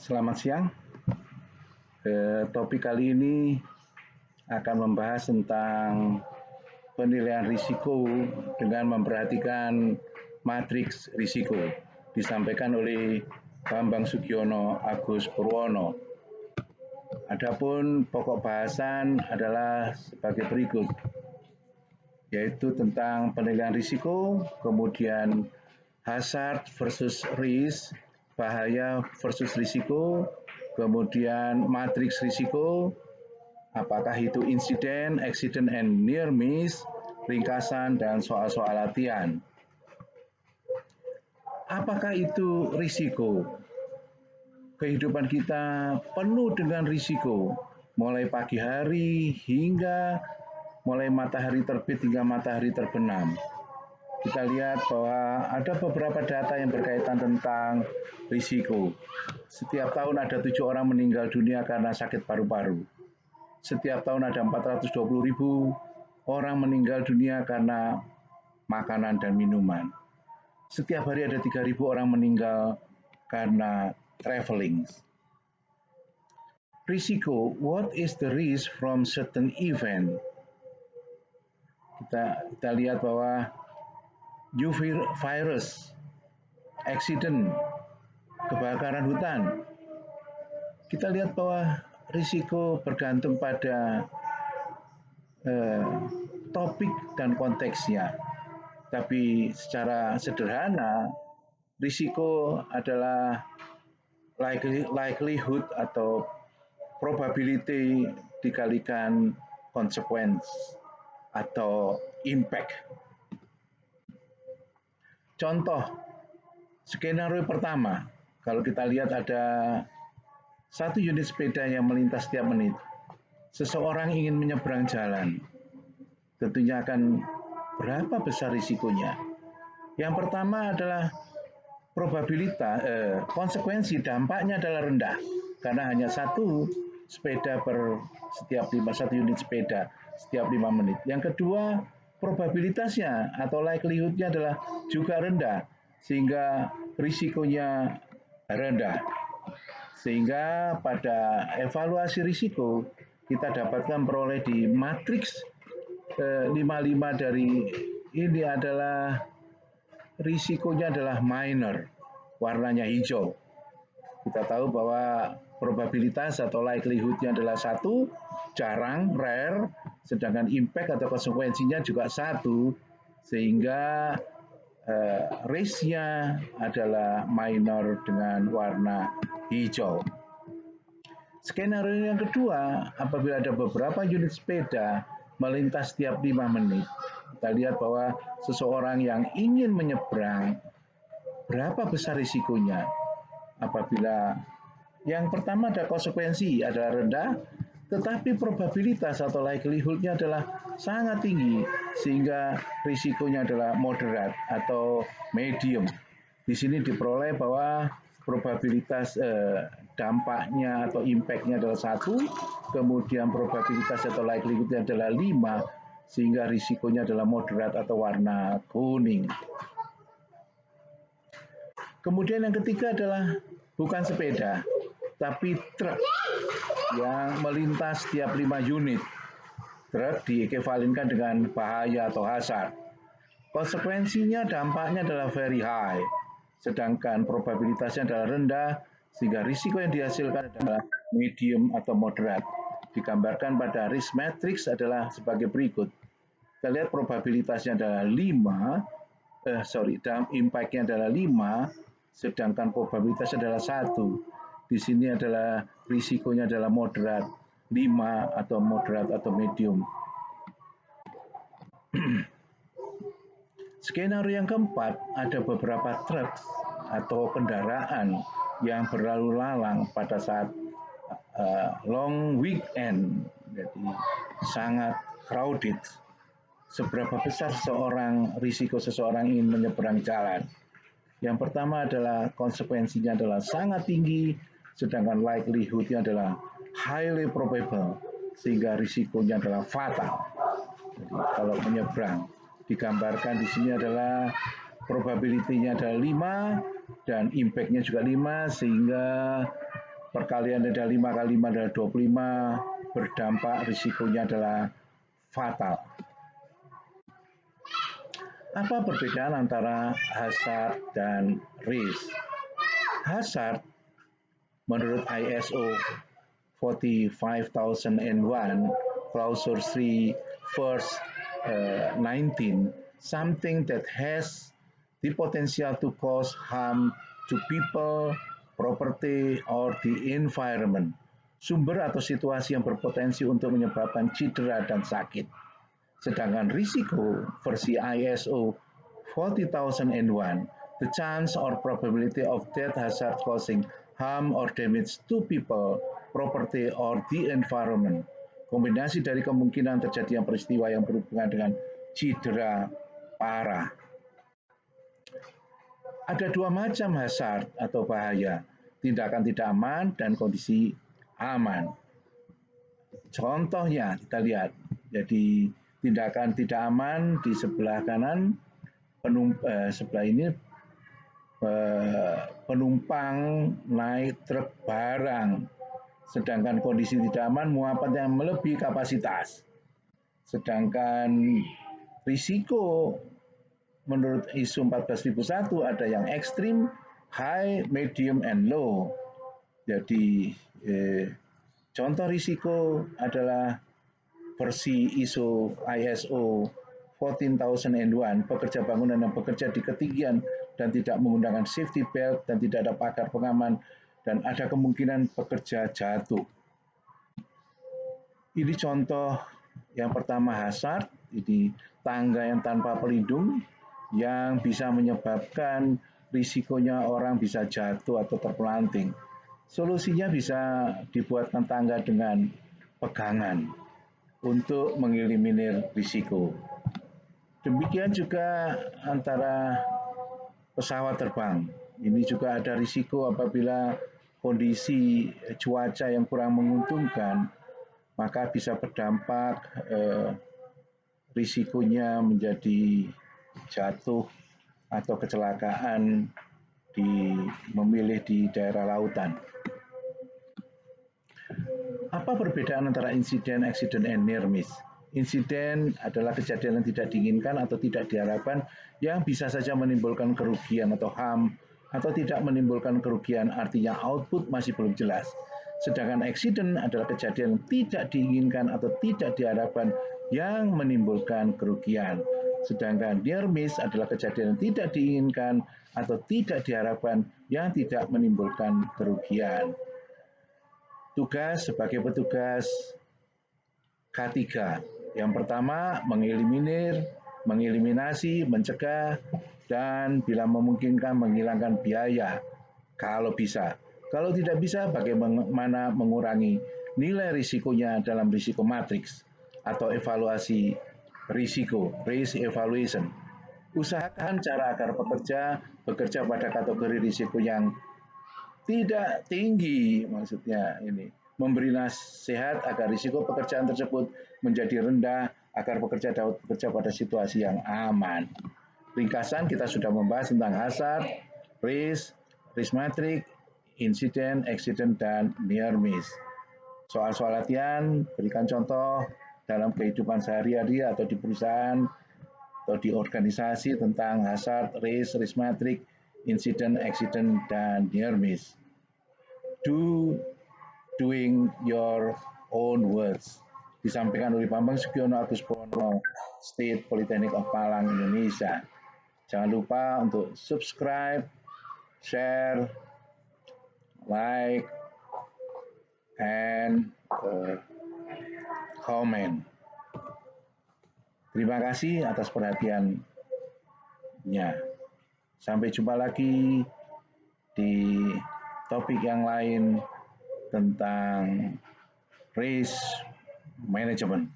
Selamat siang. Topik kali ini akan membahas tentang penilaian risiko dengan memperhatikan matriks risiko. Disampaikan oleh Bambang Sugiono Agus Purwono. Adapun pokok bahasan adalah sebagai berikut, yaitu tentang penilaian risiko, kemudian hazard versus risk, bahaya versus risiko, kemudian matriks risiko, apakah itu insiden, accident, and near miss, ringkasan, dan soal-soal latihan. Apakah itu risiko? Kehidupan kita penuh dengan risiko, mulai pagi hari hingga mulai matahari terbit hingga matahari terbenam. Kita lihat bahwa ada beberapa data yang berkaitan tentang risiko. Setiap tahun ada 7 orang meninggal dunia karena sakit paru-paru. Setiap tahun ada 420.000 orang meninggal dunia karena makanan dan minuman. Setiap hari ada 3.000 orang meninggal karena traveling. Risiko, what is the risk from certain event? Kita lihat bahwa UV virus, accident, kebakaran hutan. Kita lihat bahwa risiko bergantung pada topik dan konteksnya. Tapi secara sederhana, risiko adalah likelihood atau probability dikalikan consequence atau impact. Contoh, skenario pertama, kalau kita lihat ada 1 unit sepeda yang melintas setiap menit. Seseorang ingin menyeberang jalan. Tentunya akan berapa besar risikonya? Yang pertama adalah probabilitas, konsekuensi dampaknya adalah rendah. Karena hanya 1 sepeda per setiap 1 unit sepeda setiap 5 menit. Yang kedua, probabilitasnya atau likelihood-nya adalah juga rendah, sehingga risikonya rendah. Sehingga pada evaluasi risiko, kita dapatkan peroleh di matriks 55 dari ini adalah risikonya adalah minor, warnanya hijau. Kita tahu bahwa probabilitas atau likelihood-nya adalah 1, jarang, rare, sedangkan impact atau konsekuensinya juga 1, sehingga risk-nya adalah minor dengan warna hijau. Skenario yang kedua, apabila ada beberapa unit sepeda melintas setiap 5 menit, kita lihat bahwa seseorang yang ingin menyeberang, berapa besar risikonya? Apabila yang pertama ada konsekuensi adalah rendah, tetapi probabilitas atau likelihood-nya adalah sangat tinggi, sehingga risikonya adalah moderat atau medium. Di sini diperoleh bahwa probabilitas dampaknya atau impact-nya adalah 1, kemudian probabilitas atau likelihood-nya adalah 5, sehingga risikonya adalah moderat atau warna kuning. Kemudian yang ketiga adalah bukan sepeda, tapi truk yang melintas setiap 5 unit. Truk diekuivalenkan dengan bahaya atau hazard. Konsekuensinya dampaknya adalah very high, sedangkan probabilitasnya adalah rendah, sehingga risiko yang dihasilkan adalah medium atau moderat. Digambarkan pada risk matrix adalah sebagai berikut. Kita lihat probabilitasnya adalah 5, impact-nya adalah 5, sedangkan probabilitasnya adalah 1. Di sini adalah risikonya adalah moderat, 5 atau moderat atau medium. Skenario yang keempat, ada beberapa truk atau kendaraan yang berlalu lalang pada saat long weekend, jadi sangat crowded. Seberapa besar risiko seseorang ingin menyeberang jalan? Yang pertama adalah konsekuensinya adalah sangat tinggi, sedangkan likelihood-nya adalah highly probable, sehingga risikonya adalah fatal. Jadi, kalau menyeberang, digambarkan di sini adalah probability-nya adalah 5 dan impact-nya juga 5, sehingga perkalian ada 5 kali 5 adalah 25, berdampak risikonya adalah fatal. Apa perbedaan antara hazard dan risk? Hazard menurut ISO 45001 Clause 3 verse 19, something that has the potential to cause harm to people, property, or the environment. Sumber atau situasi yang berpotensi untuk menyebabkan cedera dan sakit. Sedangkan risiko versi ISO 40001, the chance or probability of that hazard causing harm or damage to people, property, or the environment. Kombinasi dari kemungkinan terjadinya peristiwa yang berhubungan dengan cedera parah. Ada dua macam hazard atau bahaya, tindakan tidak aman dan kondisi aman. Contohnya kita lihat, jadi tindakan tidak aman di sebelah kanan, sebelah ini penumpang naik truk barang, sedangkan kondisi tidak aman muatan yang melebihi kapasitas. Sedangkan risiko menurut ISO 14001 ada yang ekstrim, high, medium, and low. Jadi contoh risiko adalah versi ISO 14001, pekerja bangunan yang bekerja di ketinggian dan tidak menggunakan safety belt dan tidak ada pagar pengaman dan ada kemungkinan pekerja jatuh. Ini contoh yang pertama hazard, ini tangga yang tanpa pelindung yang bisa menyebabkan risikonya orang bisa jatuh atau terpelanting. Solusinya bisa dibuatkan tangga dengan pegangan untuk mengeliminir risiko. Demikian juga antara pesawat terbang. Ini juga ada risiko apabila kondisi cuaca yang kurang menguntungkan, maka bisa berdampak risikonya menjadi jatuh atau kecelakaan memilih di daerah lautan. Apa perbedaan antara insiden, accident, and near miss? Insiden adalah kejadian yang tidak diinginkan atau tidak diharapkan yang bisa saja menimbulkan kerugian atau harm atau tidak menimbulkan kerugian, artinya output masih belum jelas. Sedangkan accident adalah kejadian yang tidak diinginkan atau tidak diharapkan yang menimbulkan kerugian. Sedangkan near miss adalah kejadian yang tidak diinginkan atau tidak diharapkan yang tidak menimbulkan kerugian. Tugas sebagai petugas K3. Yang pertama, mengeliminasi, mencegah, dan bila memungkinkan menghilangkan biaya kalau bisa. Kalau tidak bisa, bagaimana mengurangi nilai risikonya dalam risiko matriks atau evaluasi risiko, risk evaluation. Usahakan cara agar pekerja bekerja pada kategori risiko yang tidak tinggi, maksudnya ini memberi nasihat agar risiko pekerjaan tersebut menjadi rendah agar pekerja dapat bekerja pada situasi yang aman. Ringkasan, kita sudah membahas tentang hazard, risk matrix, insiden, accident, dan near miss. Soal-soal latihan, berikan contoh dalam kehidupan sehari-hari atau di perusahaan atau di organisasi tentang hazard, risk matrix, insiden, accident, dan near miss. Doing your own words. Disampaikan oleh Bambang Sugiono Agus Pono, State Polytechnic of Malang, Indonesia. Jangan lupa untuk subscribe, share, like, and comment. Terima kasih atas perhatiannya. Sampai jumpa lagi di topik yang lain tentang risk management.